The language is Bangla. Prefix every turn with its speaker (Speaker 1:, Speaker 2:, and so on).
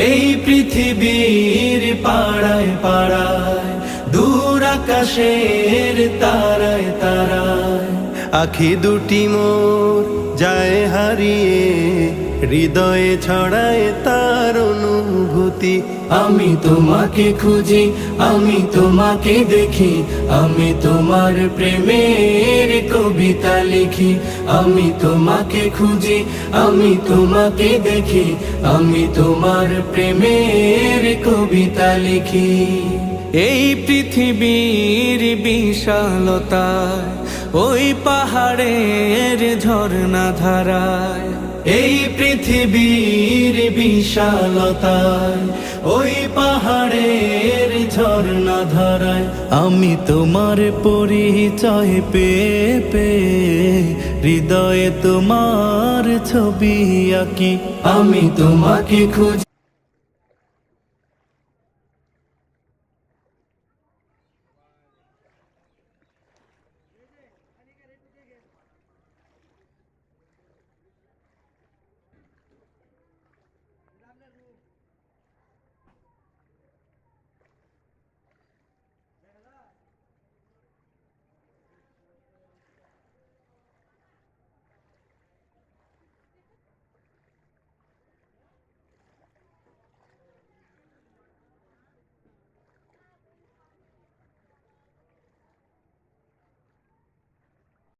Speaker 1: এই পৃথিবীর পাড়ায় পাড়ায়, দূর আকাশের তারায় তারায়, আখি দুটি মোর যায় হারিয়ে, হৃদয়ে ছড়ায় তার অনুভূতি। আমি তোমাকে খুঁজি, আমি তোমাকে দেখি, আমি তোমার প্রেমের কবিতা লিখি। আমি তোমাকে খুঁজি, আমি তোমাকে দেখি, আমি তোমার প্রেমের কবিতা লিখি। এই পৃথিবীর বিশালতায়, ওই পাহাড়ের ঝর্ণা ধারায়, এই পৃথিবীর বিশালতায়, ওই পাহাড়ের ঝর্ণা ধারায়, আমি তোমার পরিচয় পেয়ে পেয়ে, হৃদয়ে তোমার ছবি আঁকি। আমি তোমাকে খুঁজি।